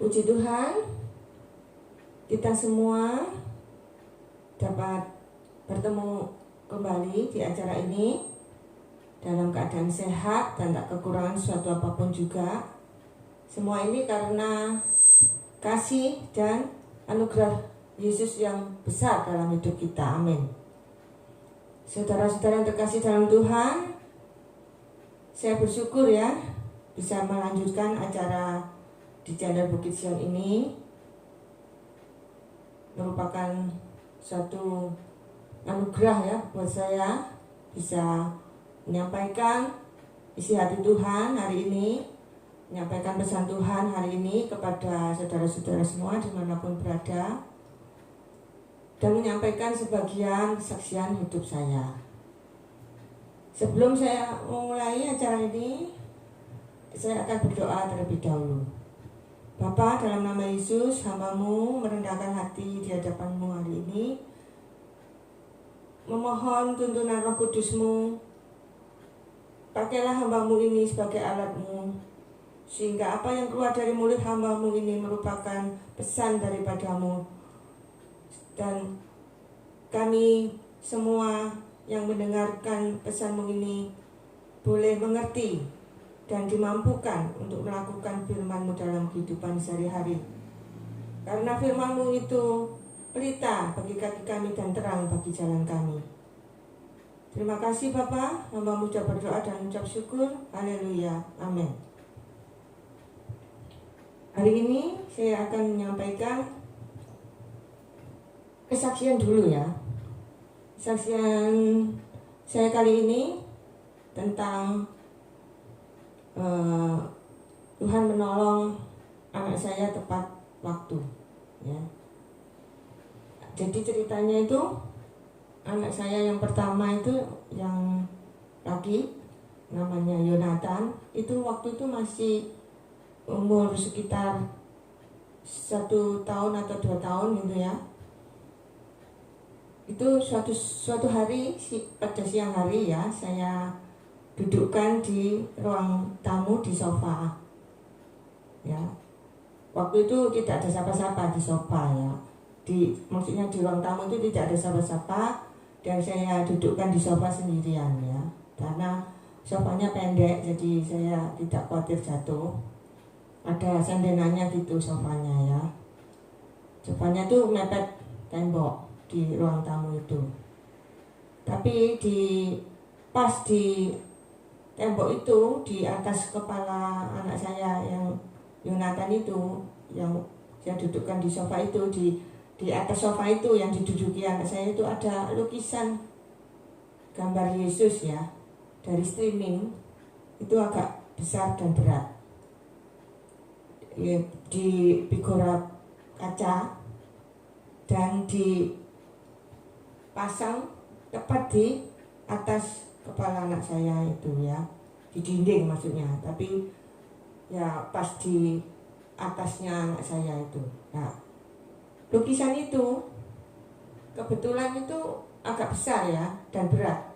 Puji Tuhan, kita semua dapat bertemu kembali di acara ini dalam keadaan sehat dan tak kekurangan suatu apapun juga. Semua ini karena kasih dan anugerah Yesus yang besar dalam hidup kita. Amin. Saudara-saudara yang terkasih dalam Tuhan, saya bersyukur ya bisa melanjutkan acara di channel Bukit Sion ini. Merupakan suatu anugerah ya buat saya bisa menyampaikan isi hati Tuhan hari ini, menyampaikan pesan Tuhan hari ini kepada saudara-saudara semua dimanapun berada, dan menyampaikan sebagian kesaksian hidup saya. Sebelum saya memulai acara ini, saya akan berdoa terlebih dahulu. Bapa, dalam nama Yesus, hamba-Mu merendahkan hati di hadapan-Mu hari ini, memohon tuntunan Roh Kudus-Mu. Pakailah hamba-Mu ini sebagai alat-Mu, sehingga apa yang keluar dari mulut hamba-Mu ini merupakan pesan daripada-Mu, dan kami semua yang mendengarkan pesan-Mu ini boleh mengerti dan dimampukan untuk melakukan firman-Mu dalam kehidupan sehari-hari. Karena firman-Mu itu pelita bagi kaki kami dan terang bagi jalan kami. Terima kasih Bapa, hamba-Mu sudah berdoa dan mengucap syukur. Haleluya, amin. Hari ini saya akan menyampaikan kesaksian dulu ya. Kesaksian saya kali ini tentang Tuhan menolong anak saya tepat waktu ya. Jadi ceritanya itu anak saya yang pertama itu yang laki namanya Yonatan, itu waktu itu masih umur sekitar 1 tahun atau 2 tahun gitu ya. Itu suatu hari pada siang hari ya, saya dudukkan di ruang tamu di sofa ya. Waktu itu tidak ada siapa-siapa di sofa ya, maksudnya di ruang tamu itu tidak ada siapa-siapa, dan saya dudukkan di sofa sendirian ya, karena sofanya pendek jadi saya tidak khawatir jatuh. Ada sandenannya gitu sofanya ya. Sofanya tuh mepet tembok di ruang tamu itu, tapi pas di tembok itu, di atas kepala anak saya yang Yonatan itu, yang saya dudukkan di sofa itu, di atas sofa itu yang diduduki anak saya itu ada lukisan gambar Yesus ya, dari streaming. Itu agak besar dan berat ya, di figura kaca, dan dipasang tepat di atas kepala anak saya itu ya, di dinding maksudnya, tapi ya pas di atasnya anak saya itu. Nah, lukisan itu kebetulan itu agak besar ya dan berat,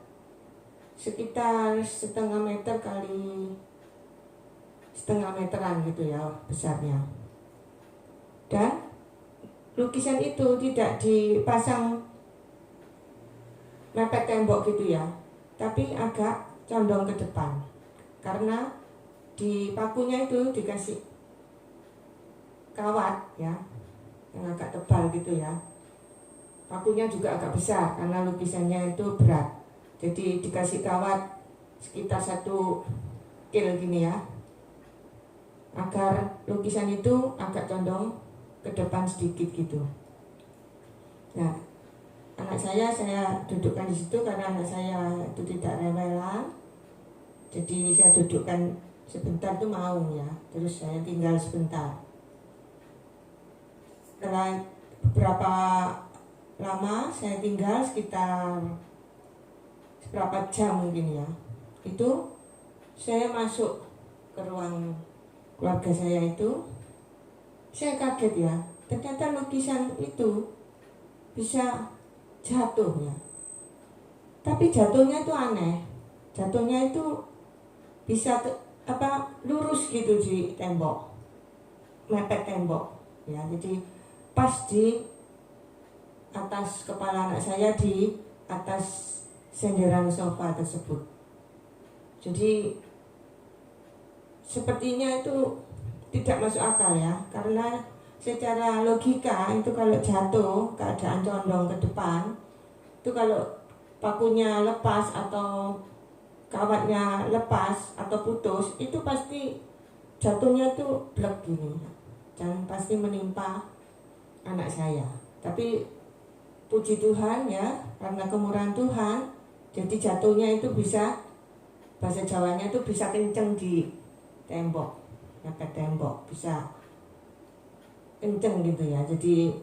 sekitar 1,5 meter kali 1,5 meteran gitu ya besarnya. Dan lukisan itu tidak dipasang mepet tembok gitu ya, tapi agak condong ke depan, karena di pakunya itu dikasih kawat ya, yang agak tebal gitu ya. Pakunya juga agak besar karena lukisannya itu berat, jadi dikasih kawat sekitar 1 kil gini ya, agar lukisan itu agak condong ke depan sedikit gitu. Nah, anak saya dudukkan di situ karena anak saya itu tidak rewelan. Jadi saya dudukkan sebentar tuh mau ya, terus saya tinggal sebentar. Setelah beberapa lama saya tinggal, sekitar seberapa jam mungkin ya, itu saya masuk ke ruang keluarga saya itu. Saya kaget ya, ternyata lukisan itu bisa jatuh ya. Tapi jatuhnya itu aneh. Jatuhnya itu bisa lurus gitu di tembok. mepet tembok ya, jadi pas di atas kepala anak saya, di atas senderan sofa tersebut. Jadi sepertinya itu tidak masuk akal ya, karena secara logika itu kalau jatuh keadaan condong ke depan, itu kalau pakunya lepas atau kawatnya lepas atau putus, itu pasti jatuhnya tuh blek gini dan pasti menimpa anak saya. Tapi puji Tuhan ya, karena kemurahan Tuhan, jadi jatuhnya itu bisa, bahasa Jawanya itu bisa kenceng di tembok, mepet tembok, bisa kenceng gitu ya. Jadi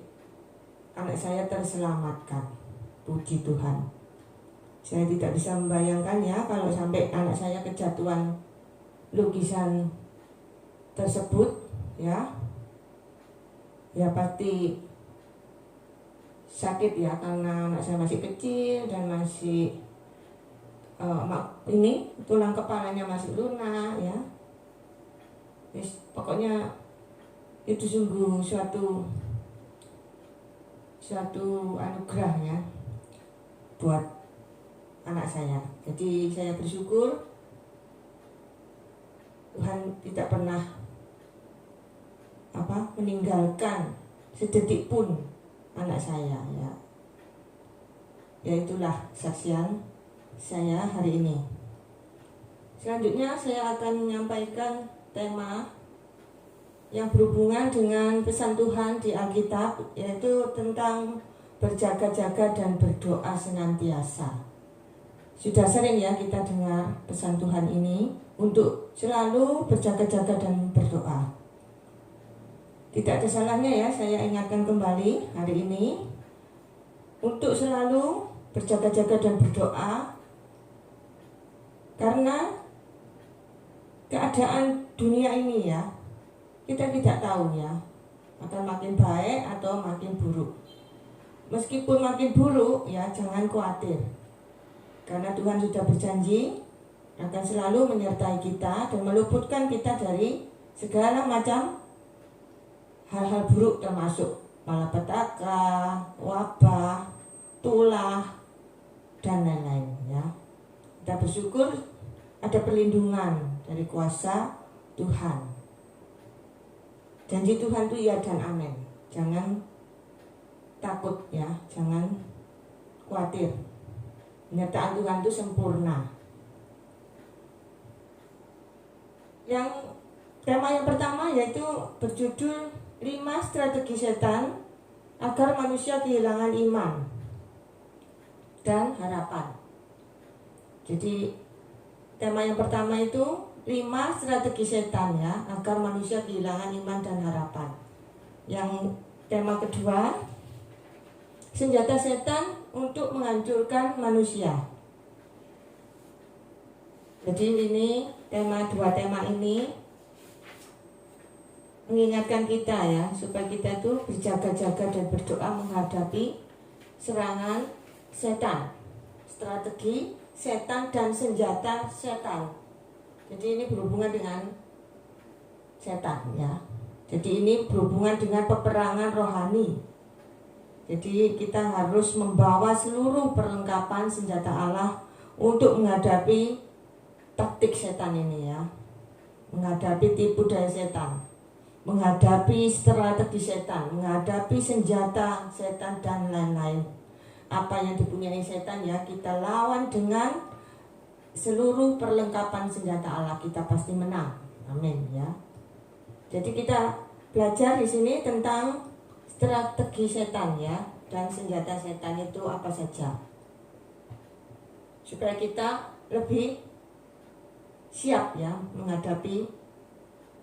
anak saya terselamatkan, puji Tuhan. Saya tidak bisa membayangkan ya kalau sampai anak saya kejatuhan lukisan tersebut ya pasti sakit ya, karena anak saya masih kecil dan masih ini tulang kepalanya masih lunak ya. Pokoknya itu sungguh suatu anugerah ya buat anak saya. Jadi saya bersyukur Tuhan tidak pernah meninggalkan sedetik pun anak saya ya. Ya itulah saksian saya hari ini. Selanjutnya saya akan menyampaikan tema yang berhubungan dengan pesan Tuhan di Alkitab, yaitu tentang berjaga-jaga dan berdoa senantiasa. Sudah sering ya kita dengar pesan Tuhan ini untuk selalu berjaga-jaga dan berdoa. Tidak ada salahnya ya saya ingatkan kembali hari ini untuk selalu berjaga-jaga dan berdoa, karena keadaan dunia ini ya, kita tidak tahu ya akan makin baik atau makin buruk. Meskipun makin buruk ya jangan khawatir, karena Tuhan sudah berjanji akan selalu menyertai kita dan meluputkan kita dari segala macam hal-hal buruk, termasuk malapetaka, wabah, tulah, dan lain-lain ya. Kita bersyukur ada perlindungan dari kuasa Tuhan. Janji Tuhan itu iya dan amin. Jangan takut ya, jangan khawatir. Penyertaan Tuhan itu sempurna. Yang tema yang pertama yaitu berjudul 5 strategi setan agar manusia kehilangan iman dan harapan. Jadi tema yang pertama itu 5 strategi setan ya agar manusia kehilangan iman dan harapan. Yang tema kedua, senjata setan untuk menghancurkan manusia. Jadi ini dua tema ini mengingatkan kita ya, supaya kita itu berjaga-jaga dan berdoa menghadapi serangan setan, strategi setan dan senjata setan. Jadi ini berhubungan dengan setan ya. Jadi ini berhubungan dengan peperangan rohani. Jadi kita harus membawa seluruh perlengkapan senjata Allah untuk menghadapi taktik setan ini ya, menghadapi tipu daya setan, menghadapi strategi setan, menghadapi senjata setan dan lain-lain. Apa yang dipunyai setan ya kita lawan dengan seluruh perlengkapan senjata Allah, kita pasti menang. Amin ya. Jadi kita belajar di sini tentang strategi setan ya, dan senjata setan itu apa saja, supaya kita lebih siap ya menghadapi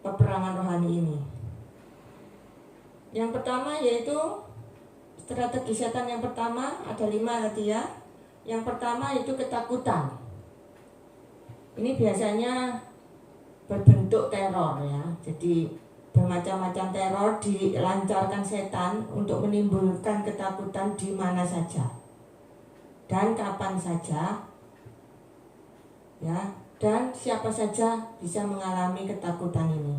peperangan rohani ini. Yang pertama yaitu strategi setan yang pertama, ada 5 tadi ya. Yang pertama itu ketakutan. Ini biasanya berbentuk teror ya. Jadi bermacam-macam teror dilancarkan setan untuk menimbulkan ketakutan di mana saja dan kapan saja ya, dan siapa saja bisa mengalami ketakutan ini.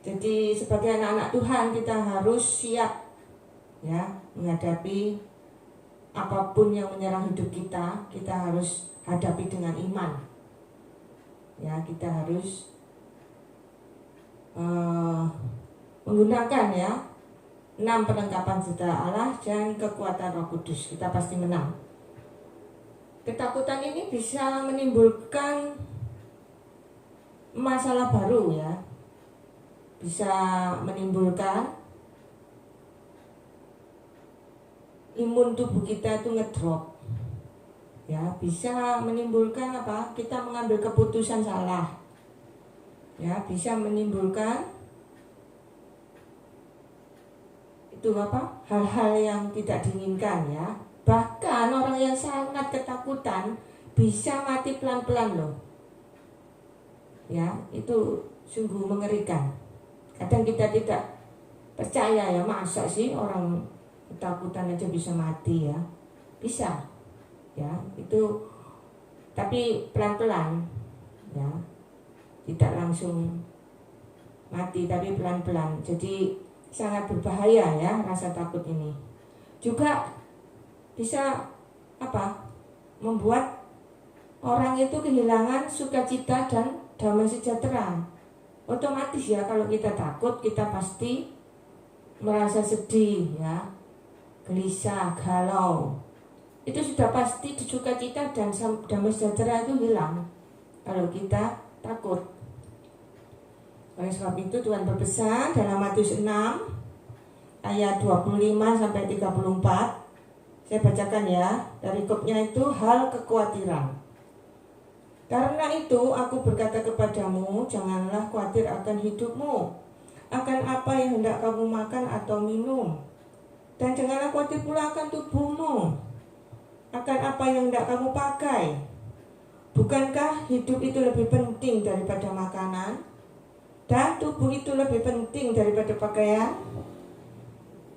Jadi sebagai anak-anak Tuhan kita harus siap ya menghadapi apapun yang menyerang hidup kita. Kita harus hadapi dengan iman. Ya, kita harus menggunakan ya 6 perlengkapan senjata Allah dan kekuatan Roh Kudus. Kita pasti menang. Ketakutan ini bisa menimbulkan masalah baru ya. Bisa menimbulkan imun tubuh kita itu ngedrop. Ya, bisa menimbulkan apa? Kita mengambil keputusan salah. Ya, bisa menimbulkan itu apa? Hal-hal yang tidak diinginkan ya. Bahkan orang yang sangat ketakutan bisa mati pelan-pelan loh. Ya, itu sungguh mengerikan. Kadang kita tidak percaya ya, masa sih orang ketakutan aja bisa mati ya. Bisa. Ya, itu tapi pelan-pelan ya. Tidak langsung mati tapi pelan-pelan. Jadi sangat berbahaya ya rasa takut ini. Juga bisa apa? Membuat orang itu kehilangan sukacita dan damai sejahtera. Otomatis ya kalau kita takut kita pasti merasa sedih ya, gelisah, galau. Itu sudah pasti sukacita dan damai sejahtera itu hilang kalau kita takut. Oleh sebab itu Tuhan berpesan dalam Matius 6 ayat 25 sampai 34. Saya bacakan ya, dari kopnya itu hal kekhawatiran. Karena itu aku berkata kepadamu, janganlah khawatir akan hidupmu, akan apa yang hendak kamu makan atau minum. Dan janganlah khawatir pula akan tubuhmu, akan apa yang hendak kamu pakai. Bukankah hidup itu lebih penting daripada makanan, dan tubuh itu lebih penting daripada pakaian?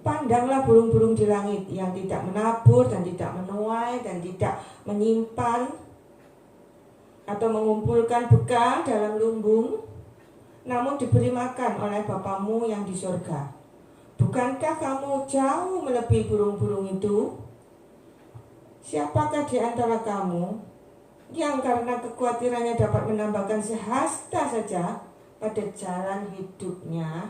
Pandanglah burung-burung di langit yang tidak menabur dan tidak menuai dan tidak menyimpan atau mengumpulkan bekal dalam lumbung, namun diberi makan oleh Bapamu yang di surga. Bukankah kamu jauh melebihi burung-burung itu? Siapakah di antara kamu yang karena kekhawatirannya dapat menambahkan sehasta saja pada jalan hidupnya?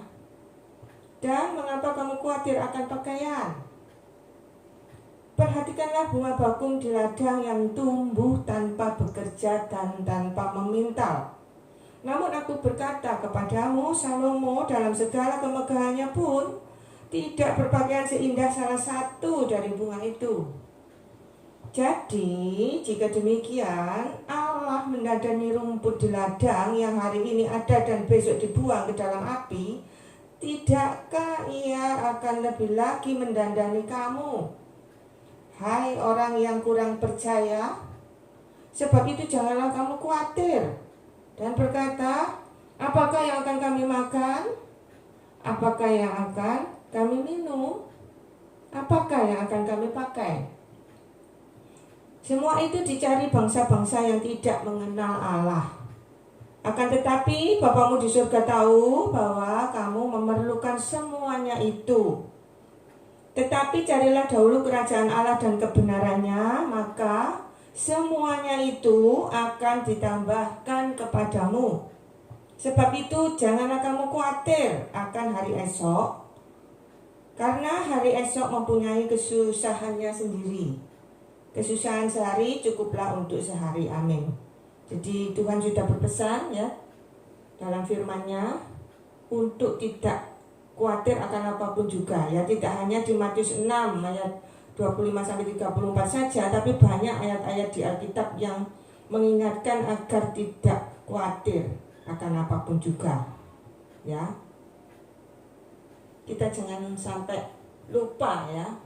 Dan mengapa kamu khawatir akan pakaian? Perhatikanlah bunga bakung di ladang yang tumbuh tanpa bekerja dan tanpa memintal. Namun aku berkata kepadamu, Salomo dalam segala kemegahannya pun tidak berpakaian seindah salah satu dari bunga itu. Jadi, jika demikian, Allah mendandani rumput di ladang yang hari ini ada dan besok dibuang ke dalam api, tidakkah Ia akan lebih lagi mendandani kamu? Hai orang yang kurang percaya, sebab itu janganlah kamu khawatir dan berkata, apakah yang akan kami makan? Apakah yang akan kami minum? Apakah yang akan kami pakai? Semua itu dicari bangsa-bangsa yang tidak mengenal Allah. Akan tetapi Bapamu di surga tahu bahwa kamu memerlukan semuanya itu. Tetapi carilah dahulu kerajaan Allah dan kebenarannya, maka semuanya itu akan ditambahkan kepadamu. Sebab itu janganlah kamu khawatir akan hari esok, karena hari esok mempunyai kesusahannya sendiri. Kesusahan sehari cukuplah untuk sehari. Amin. Jadi Tuhan sudah berpesan ya dalam firman-Nya untuk tidak khawatir akan apapun juga ya, tidak hanya di Matius 6 ayat 25 sampai 34 saja, tapi banyak ayat-ayat di Alkitab yang mengingatkan agar tidak khawatir akan apapun juga. Ya. Kita jangan sampai lupa ya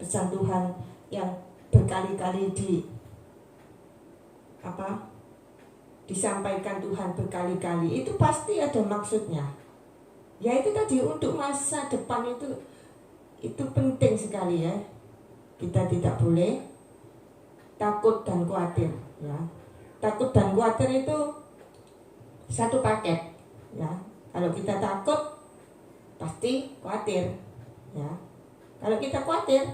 pesan Tuhan yang berkali-kali disampaikan Tuhan berkali-kali. Itu pasti ada maksudnya. Ya itu tadi, untuk masa depan itu penting sekali ya. Kita tidak boleh takut dan khawatir ya. Takut dan khawatir itu satu paket ya. Kalau kita takut pasti khawatir, ya. Kalau kita khawatir,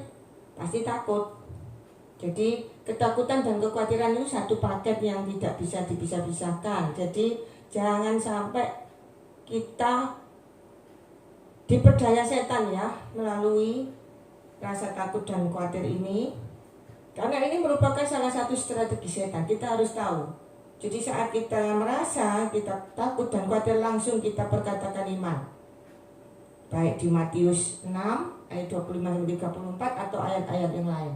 pasti takut. Jadi ketakutan dan kekhawatiran itu satu paket yang tidak bisa dipisah-pisahkan. Jadi jangan sampai kita diperdaya setan ya melalui rasa takut dan khawatir ini. Karena ini merupakan salah satu strategi setan. Kita harus tahu. Jadi saat kita merasa kita takut dan khawatir, langsung kita perkatakan iman. Baik di Matius 6 ayat 25-34 atau ayat-ayat yang lain.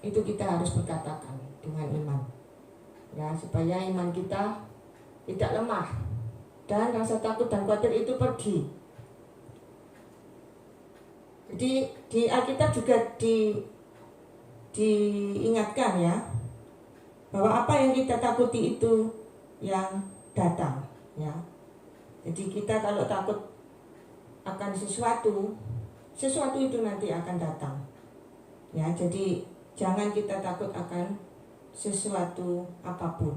Itu kita harus berkatakan dengan iman. Ya, supaya iman kita tidak lemah dan rasa takut dan khawatir itu pergi. Jadi di Alkitab juga diingatkan ya, bahwa apa yang kita takuti itu yang datang ya. Jadi kita kalau takut akan sesuatu itu nanti akan datang ya. Jadi jangan kita takut akan sesuatu apapun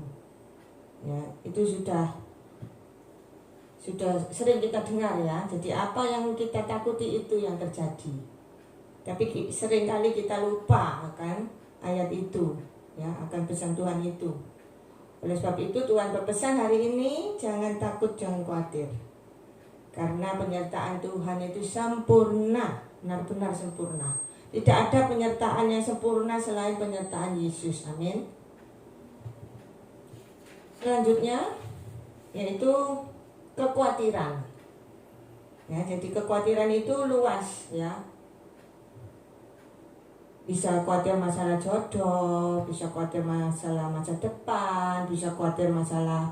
ya. Itu sudah sering kita dengar ya. Jadi apa yang kita takuti itu yang terjadi. Tapi seringkali kita lupa akan ayat itu ya, akan pesan Tuhan itu. Oleh sebab itu Tuhan berpesan hari ini, jangan takut, jangan khawatir. Karena penyertaan Tuhan itu sempurna, benar-benar sempurna. Tidak ada penyertaan yang sempurna selain penyertaan Yesus. Amin. Selanjutnya yaitu kekhawatiran. Ya, jadi kekhawatiran itu luas ya. Bisa khawatir masalah jodoh, bisa khawatir masalah masa depan, bisa khawatir masalah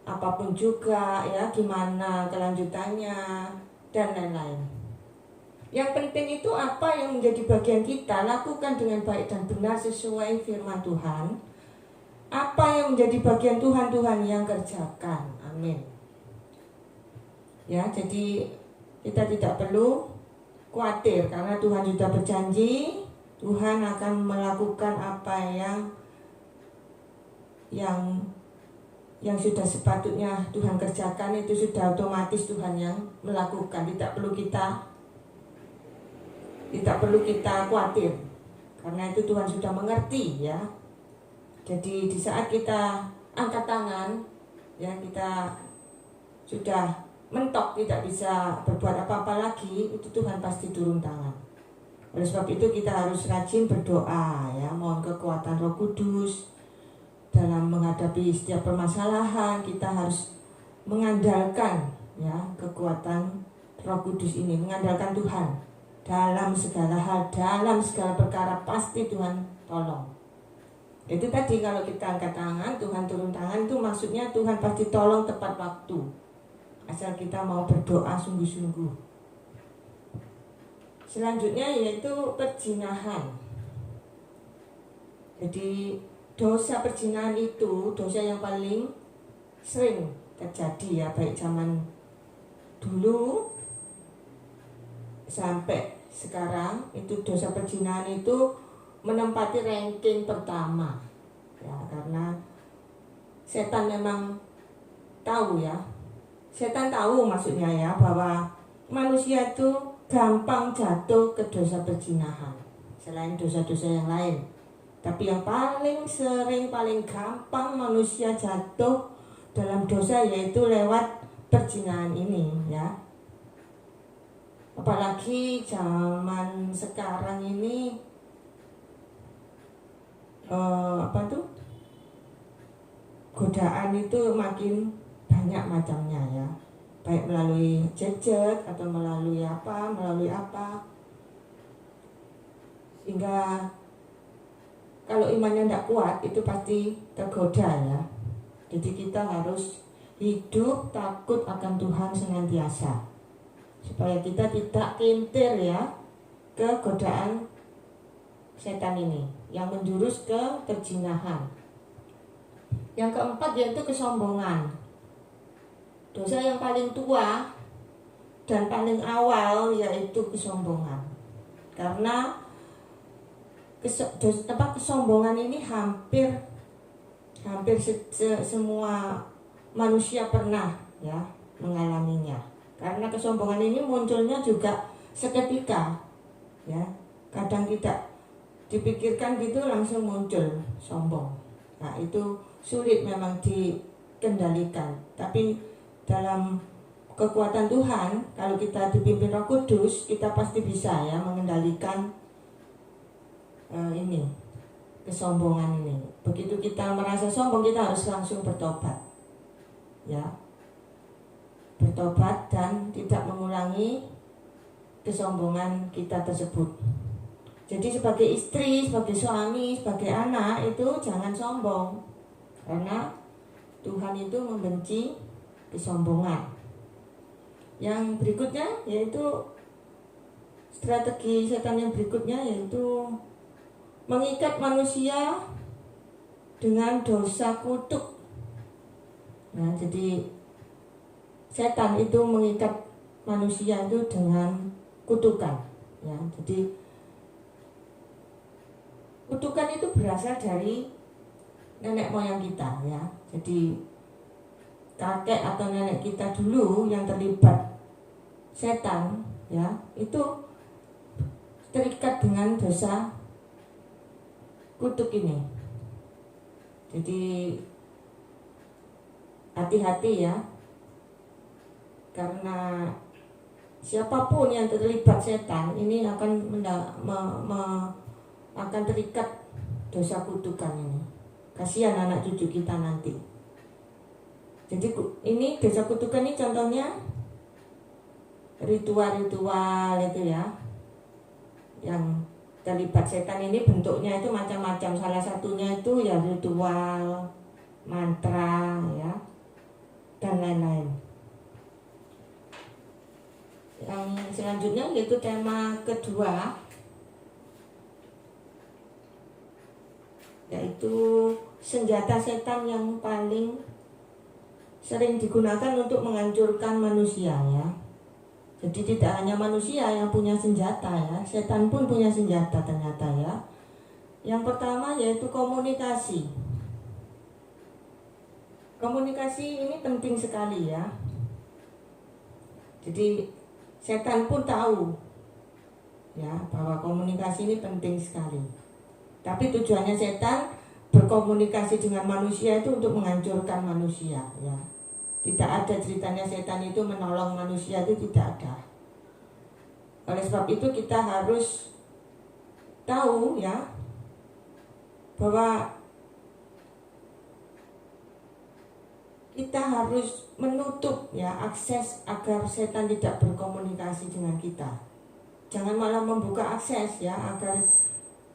apapun juga ya, gimana kelanjutannya dan lain-lain. Yang penting itu apa yang menjadi bagian kita, lakukan dengan baik dan benar sesuai firman Tuhan. Apa yang menjadi bagian Tuhan yang kerjakan. Amin. Ya, jadi kita tidak perlu khawatir karena Tuhan sudah berjanji. Tuhan akan melakukan apa yang sudah sepatutnya Tuhan kerjakan. Itu sudah otomatis Tuhan yang melakukan. Tidak perlu kita khawatir karena itu Tuhan sudah mengerti ya. Jadi di saat kita angkat tangan ya, kita sudah mentok, tidak bisa berbuat apa-apa lagi, itu Tuhan pasti turun tangan. Oleh sebab itu kita harus rajin berdoa ya, mohon kekuatan Roh Kudus dalam menghadapi setiap permasalahan. Kita harus mengandalkan ya kekuatan Roh Kudus ini, mengandalkan Tuhan dalam segala hal, dalam segala perkara pasti Tuhan tolong. Itu tadi kalau kita angkat tangan, Tuhan turun tangan, itu maksudnya Tuhan pasti tolong tepat waktu. Asal kita mau berdoa sungguh-sungguh. Selanjutnya yaitu perzinahan. Jadi dosa perzinahan itu dosa yang paling sering terjadi ya, baik zaman dulu sampai sekarang. Itu dosa perzinahan itu menempati ranking pertama ya, karena setan memang tahu ya. Setan tahu maksudnya ya, bahwa manusia itu gampang jatuh ke dosa perzinahan selain dosa-dosa yang lain. Tapi yang paling sering, paling gampang manusia jatuh dalam dosa yaitu lewat perzinahan ini ya. Apalagi zaman sekarang ini godaan itu makin banyak macamnya ya, baik melalui gadget atau melalui apa, sehingga kalau imannya tidak kuat itu pasti tergoda ya. Jadi kita harus hidup takut akan Tuhan senantiasa, supaya kita tidak kintir ya ke godaan setan ini yang menjurus ke perzinahan. Yang keempat yaitu kesombongan. Dosa yang paling tua dan paling awal yaitu kesombongan. Karena kesombongan ini hampir semua manusia pernah ya mengalaminya. Karena kesombongan ini munculnya juga seketika, ya. Kadang tidak dipikirkan gitu langsung muncul sombong. Nah, itu sulit memang dikendalikan. Tapi dalam kekuatan Tuhan, kalau kita dipimpin Roh Kudus, kita pasti bisa ya mengendalikan ini kesombongan ini. Begitu kita merasa sombong, kita harus langsung bertobat, ya, bertobat dan tidak mengulangi kesombongan kita tersebut. Jadi sebagai istri, sebagai suami, sebagai anak itu jangan sombong, karena Tuhan itu membenci kesombongan. Yang berikutnya yaitu strategi setan yang berikutnya yaitu mengikat manusia dengan dosa kutuk. Nah, jadi setan itu mengikat manusia itu dengan kutukan, ya. Jadi kutukan itu berasal dari nenek moyang kita, ya. Jadi kakek atau nenek kita dulu yang terlibat setan, ya, itu terikat dengan dosa kutuk ini. Jadi hati-hati ya, karena siapapun yang terlibat setan ini akan akan terikat dosa kutukan ini. Kasihan anak cucu kita nanti. Jadi ini dosa kutukan ini contohnya ritual-ritual itu ya, yang terlibat setan ini bentuknya itu macam-macam. Salah satunya itu ya ritual, mantra ya, dan lain-lain. Yang selanjutnya yaitu tema kedua, yaitu senjata setan yang paling sering digunakan untuk menghancurkan manusia ya. Jadi tidak hanya manusia yang punya senjata ya, setan pun punya senjata ternyata ya. Yang pertama yaitu komunikasi. Komunikasi ini penting sekali ya. Jadi setan pun tahu ya bahwa komunikasi ini penting sekali. Tapi tujuannya setan berkomunikasi dengan manusia itu untuk menghancurkan manusia ya. Tidak ada ceritanya setan itu menolong manusia, itu tidak ada. Oleh sebab itu kita harus tahu ya bahwa kita harus menutup ya akses agar setan tidak berkomunikasi dengan kita. Jangan malah membuka akses ya agar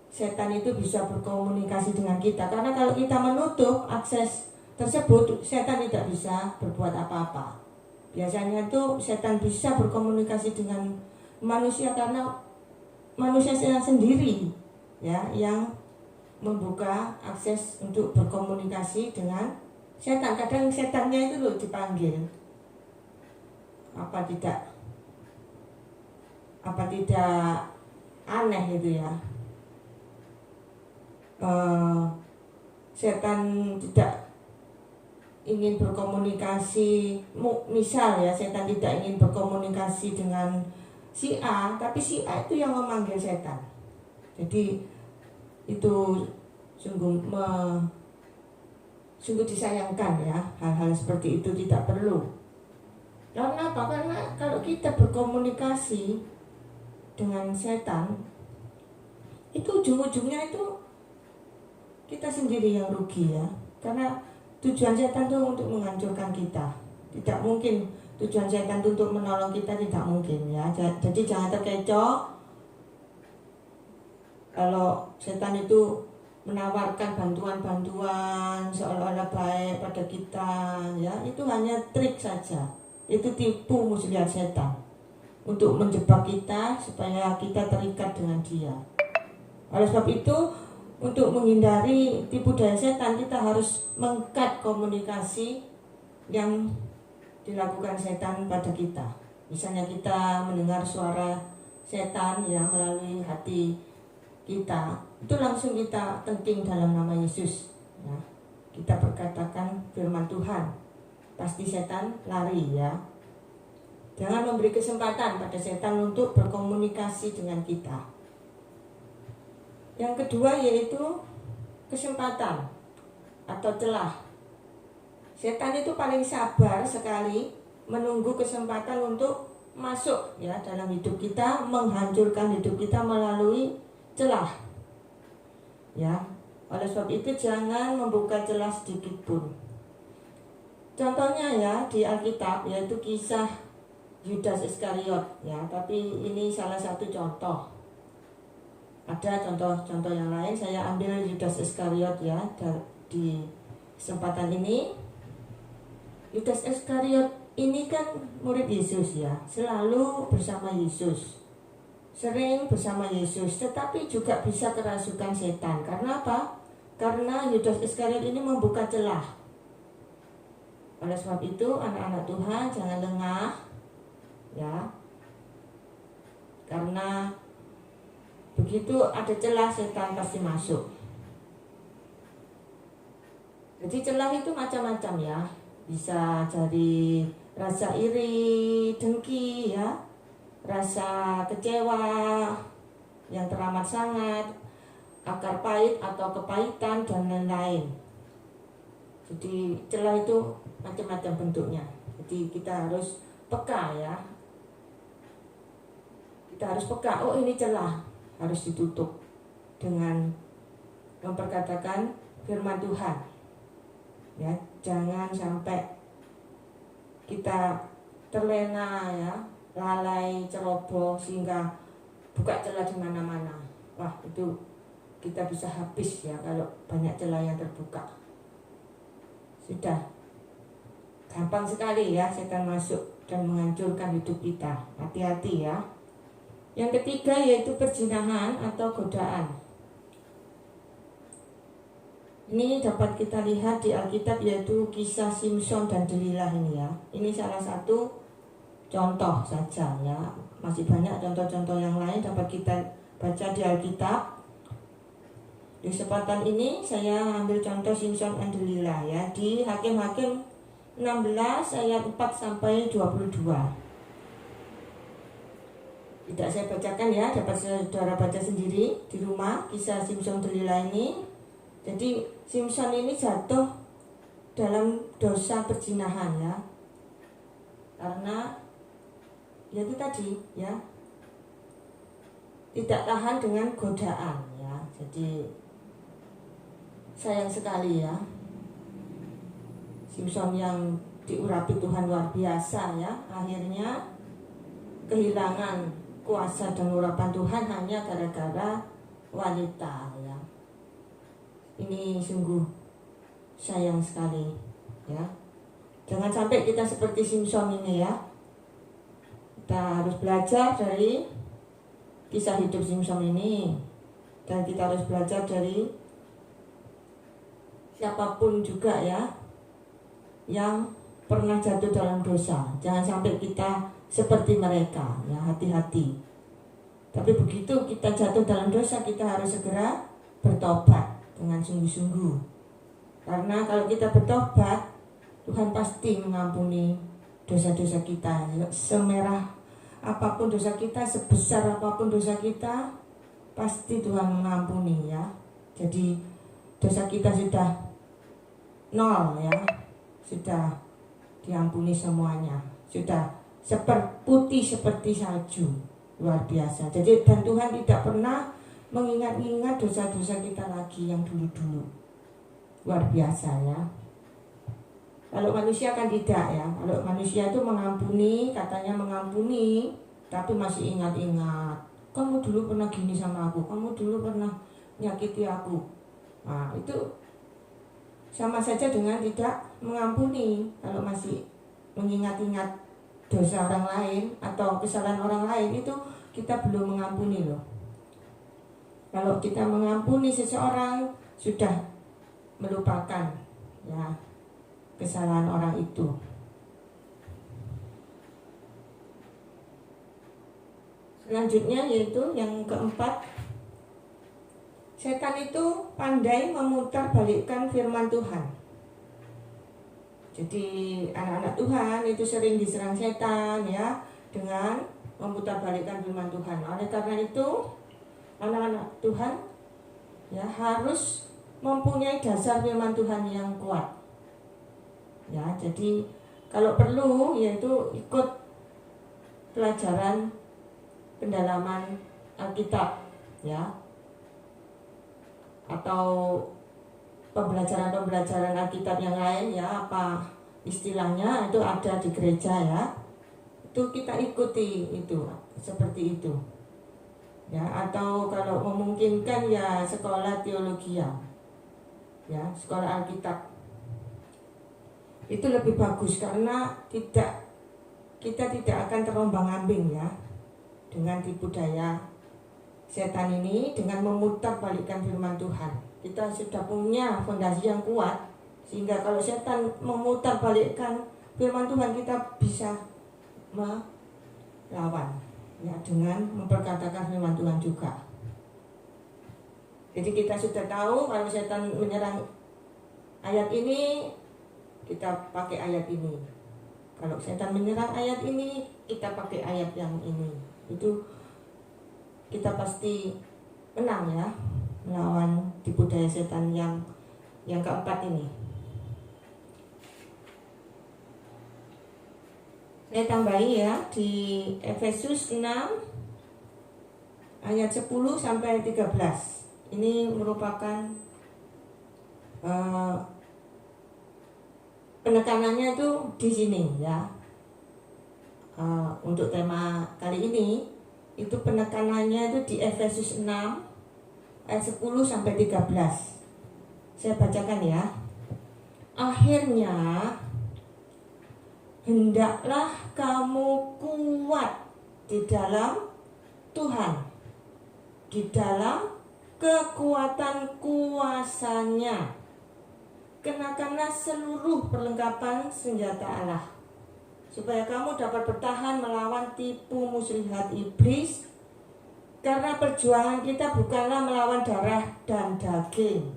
setan itu bisa berkomunikasi dengan kita. Karena kalau kita menutup akses tersebut, setan tidak bisa berbuat apa-apa. Biasanya itu setan bisa berkomunikasi dengan manusia karena manusia sendiri ya yang membuka akses untuk berkomunikasi dengan setan. Kadang setannya itu loh dipanggil. Apa tidak aneh itu ya. Setan tidak ingin berkomunikasi, misal ya setan tidak ingin berkomunikasi dengan si A, tapi si A itu yang memanggil setan. Jadi itu sungguh disayangkan ya, hal-hal seperti itu tidak perlu. Karena apa? Karena kalau kita berkomunikasi dengan setan, itu ujung-ujungnya itu kita sendiri yang rugi ya. Karena tujuan setan itu untuk menghancurkan kita. Tidak mungkin tujuan setan itu untuk menolong kita, tidak mungkin ya. Jadi jangan terkecoh kalau setan itu menawarkan bantuan-bantuan seolah-olah baik pada kita ya. Itu hanya trik saja. Itu tipu muslihat setan untuk menjebak kita supaya kita terikat dengan dia. Oleh sebab itu, untuk menghindari tipu daya setan, kita harus meng-cut komunikasi yang dilakukan setan pada kita. Misalnya kita mendengar suara setan ya melalui hati kita, itu langsung kita tengking dalam nama Yesus ya. Kita berkatakan firman Tuhan, pasti setan lari ya. Jangan memberi kesempatan pada setan untuk berkomunikasi dengan kita. Yang kedua yaitu kesempatan atau celah. Setan itu paling sabar sekali menunggu kesempatan untuk masuk ya dalam hidup kita, menghancurkan hidup kita melalui celah. Ya, oleh sebab itu jangan membuka celah sedikit pun. Contohnya ya di Alkitab yaitu kisah Yudas Iskariot ya, tapi ini salah satu contoh. Ada contoh-contoh yang lain, saya ambil Yudas Iskariot ya di kesempatan ini. Yudas Iskariot ini kan murid Yesus ya, selalu bersama Yesus, sering bersama Yesus, tetapi juga bisa kerasukan setan. Karena apa? Karena Yudas Iskariot ini membuka celah. Oleh sebab itu anak-anak Tuhan jangan lengah ya, karena begitu ada celah setan pasti masuk. Jadi celah itu macam-macam ya, bisa dari rasa iri, dengki ya, rasa kecewa yang teramat sangat, akar pahit atau kepahitan dan lain-lain. Jadi celah itu macam-macam bentuknya. Jadi kita harus peka ya. Kita harus peka, oh ini celah, harus ditutup dengan memperkatakan firman Tuhan. Ya, jangan sampai kita terlena ya, lalai, ceroboh sehingga buka celah di mana-mana. Wah, itu kita bisa habis ya kalau banyak celah yang terbuka. Sudah gampang sekali ya setan masuk dan menghancurkan hidup kita. Hati-hati ya. Yang ketiga yaitu perzinahan atau godaan. Ini dapat kita lihat di Alkitab yaitu kisah Simson dan Delilah ini ya. Ini salah satu contoh saja ya. Masih banyak contoh-contoh yang lain dapat kita baca di Alkitab. Di kesempatan ini saya ambil contoh Simson dan Delilah ya di Hakim-Hakim 16 ayat 4 sampai 22. Tidak saya bacakan ya, dapat saudara baca sendiri di rumah kisah Simson Delilah ini. Jadi Simson ini jatuh dalam dosa perzinahan ya, karena ya itu tadi ya, tidak tahan dengan godaan ya. Jadi sayang sekali ya, Simson yang diurapi Tuhan luar biasa ya, akhirnya kehilangan kuasa dan urapan Tuhan hanya gara-gara wanita ya. Ini sungguh sayang sekali ya. Jangan sampai kita seperti Simson ini ya. Kita harus belajar dari kisah hidup Simson ini, dan kita harus belajar dari siapapun juga ya yang pernah jatuh dalam dosa. Jangan sampai kita seperti mereka ya, hati-hati. Tapi begitu kita jatuh dalam dosa, kita harus segera bertobat dengan sungguh-sungguh. Karena kalau kita bertobat, Tuhan pasti mengampuni dosa-dosa kita. Semerah apapun dosa kita, sebesar apapun dosa kita, pasti Tuhan mengampuni ya. Jadi dosa kita sudah nol ya, sudah diampuni semuanya, sudah putih seperti salju, luar biasa. Jadi dan Tuhan tidak pernah mengingat-ingat dosa-dosa kita lagi yang dulu-dulu. Luar biasa ya. Kalau manusia kan tidak ya. Kalau manusia itu mengampuni, katanya mengampuni, tapi masih ingat-ingat. Kamu dulu pernah gini sama aku, kamu dulu pernah nyakiti aku. Nah itu sama saja dengan tidak mengampuni. Kalau masih mengingat-ingat dosa orang lain atau kesalahan orang lain, itu kita belum mengampuni loh. Kalau kita mengampuni seseorang, sudah melupakan ya kesalahan orang itu. Selanjutnya yaitu yang keempat, setan itu pandai memutarbalikkan firman Tuhan. Jadi anak-anak Tuhan itu sering diserang setan ya, dengan memutarbalikkan firman Tuhan. Oleh karena itu, anak-anak Tuhan ya harus mempunyai dasar firman Tuhan yang kuat. Ya, jadi kalau perlu yaitu ikut pelajaran pendalaman Alkitab ya. Atau pembelajaran Alkitab yang lain ya, apa istilahnya itu ada di gereja ya. Itu kita ikuti itu seperti itu. Ya, atau kalau memungkinkan ya sekolah teologi ya, sekolah Alkitab. Itu lebih bagus karena kita tidak akan terombang-ambing ya dengan tipu daya setan ini dengan memutarbalikkan firman Tuhan. Kita sudah punya fondasi yang kuat sehingga kalau setan memutarbalikkan firman Tuhan kita bisa melawan ya dengan memperkatakan firman Tuhan juga. Jadi kita sudah tahu kalau setan menyerang ayat ini, kita pakai ayat ini. Kalau setan menyerang ayat ini, kita pakai ayat yang ini. Itu kita pasti menang ya, melawan tipu daya setan yang keempat ini. Saya tambahi ya di Efesus 6 ayat 10 sampai 13. Ini merupakan penekanannya tuh di sini ya. Untuk tema kali ini itu penekanannya itu di Efesus 6 ayat 10 sampai 13. Saya bacakan ya. Akhirnya hendaklah kamu kuat di dalam Tuhan, di dalam kekuatan kuasa-Nya. Kenakanlah seluruh perlengkapan senjata Allah, supaya kamu dapat bertahan melawan tipu muslihat iblis. Karena perjuangan kita bukanlah melawan darah dan daging,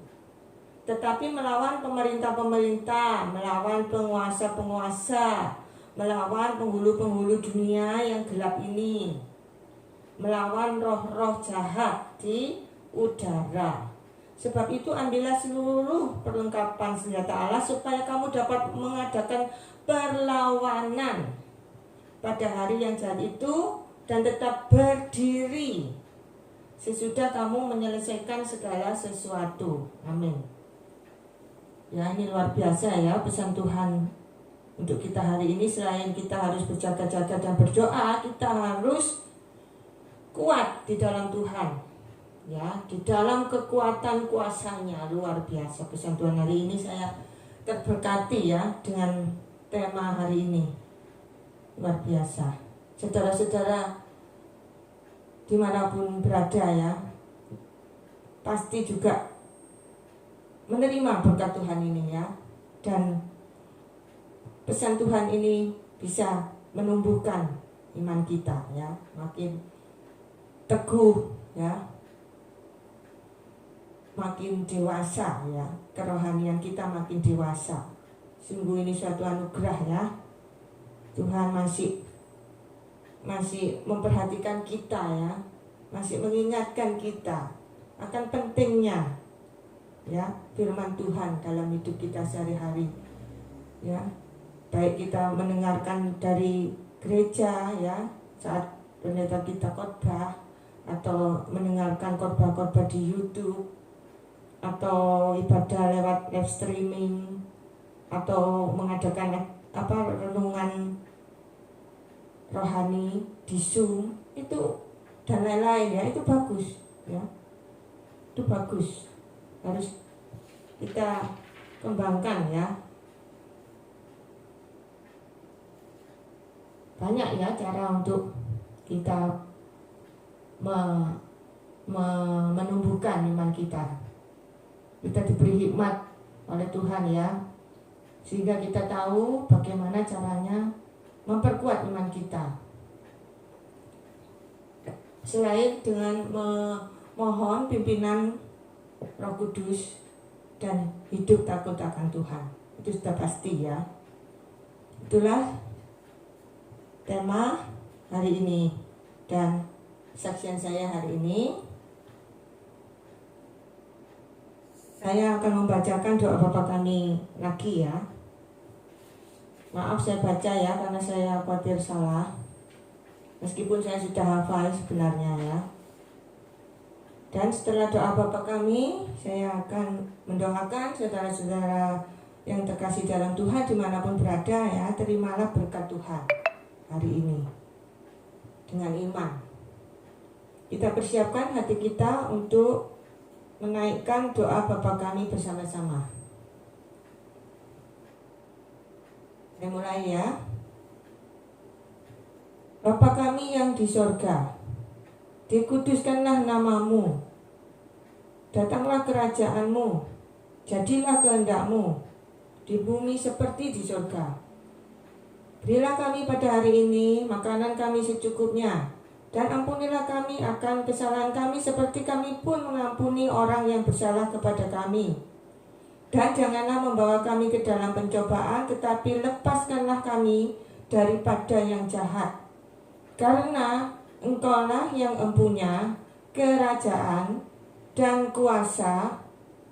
tetapi melawan pemerintah-pemerintah, melawan penguasa-penguasa, melawan penghulu-penghulu dunia yang gelap ini, melawan roh-roh jahat di udara. Sebab itu ambillah seluruh perlengkapan senjata Allah supaya kamu dapat mengadakan perlawanan pada hari yang jahat itu dan tetap berdiri sesudah kamu menyelesaikan segala sesuatu. Amin. Ya, ini luar biasa ya pesan Tuhan untuk kita hari ini. Selain kita harus berjaga-jaga dan berdoa, kita harus kuat di dalam Tuhan. Ya, di dalam kekuatan kuasa-Nya. Luar biasa pesan Tuhan hari ini. Saya terberkati ya dengan tema hari ini. Luar biasa. Saudara-saudara dimanapun berada ya, pasti juga menerima berkat Tuhan ini ya. Dan pesan Tuhan ini bisa menumbuhkan iman kita ya, makin teguh ya, makin dewasa ya, kerohanian kita makin dewasa. Sungguh ini suatu anugerah ya. Tuhan masih memperhatikan kita ya, masih mengingatkan kita akan pentingnya ya firman Tuhan dalam hidup kita sehari-hari ya. Baik kita mendengarkan dari gereja ya saat pendeta kita khotbah, atau mendengarkan khotbah-khotbah di YouTube, atau ibadah lewat live streaming, atau mengadakan renungan rohani di Zoom itu dan lain-lain ya, itu bagus ya, itu bagus, harus kita kembangkan ya. Banyak ya cara untuk kita menumbuhkan iman kita. Kita diberi hikmat oleh Tuhan ya, sehingga kita tahu bagaimana caranya memperkuat iman kita. Selain dengan memohon pimpinan Roh Kudus dan hidup takut akan Tuhan, itu sudah pasti ya. Itulah tema hari ini. Dan saksian saya hari ini, saya akan membacakan doa Bapa kami lagi ya. Maaf saya baca ya, karena saya khawatir salah. Meskipun saya sudah hafal sebenarnya ya. Dan setelah doa Bapa kami, saya akan mendoakan saudara-saudara yang terkasih dalam Tuhan dimanapun berada ya. Terimalah berkat Tuhan hari ini dengan iman. Kita persiapkan hati kita untuk menaikkan doa Bapa kami bersama-sama. Saya mulai ya. Bapa kami yang di sorga, dikuduskanlah namamu, datanglah kerajaanmu, jadilah kehendakmu di bumi seperti di sorga. Berilah kami pada hari ini makanan kami secukupnya, dan ampunilah kami akan kesalahan kami seperti kami pun mengampuni orang yang bersalah kepada kami. Dan janganlah membawa kami ke dalam pencobaan, tetapi lepaskanlah kami daripada yang jahat. Karena Engkaulah yang empunya kerajaan dan kuasa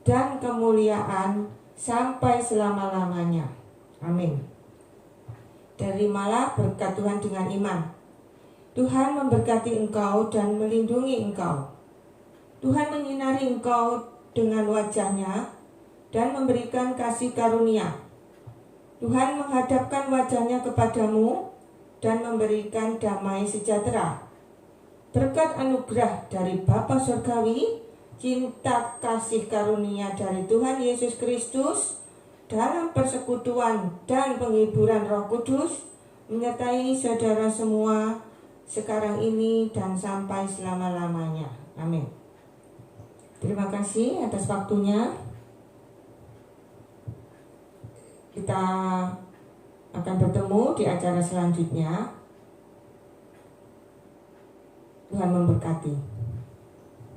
dan kemuliaan sampai selama-lamanya. Amin. Terimalah berkat Tuhan dengan iman. Tuhan memberkati engkau dan melindungi engkau. Tuhan menyinari engkau dengan wajah-Nya dan memberikan kasih karunia. Tuhan menghadapkan wajah-Nya kepadamu dan memberikan damai sejahtera. Berkat anugerah dari Bapa Surgawi, cinta kasih karunia dari Tuhan Yesus Kristus, dalam persekutuan dan penghiburan Roh Kudus, menyertai saudara semua sekarang ini dan sampai selama-lamanya. Amin. Terima kasih atas waktunya. Kita akan bertemu di acara selanjutnya. Tuhan memberkati.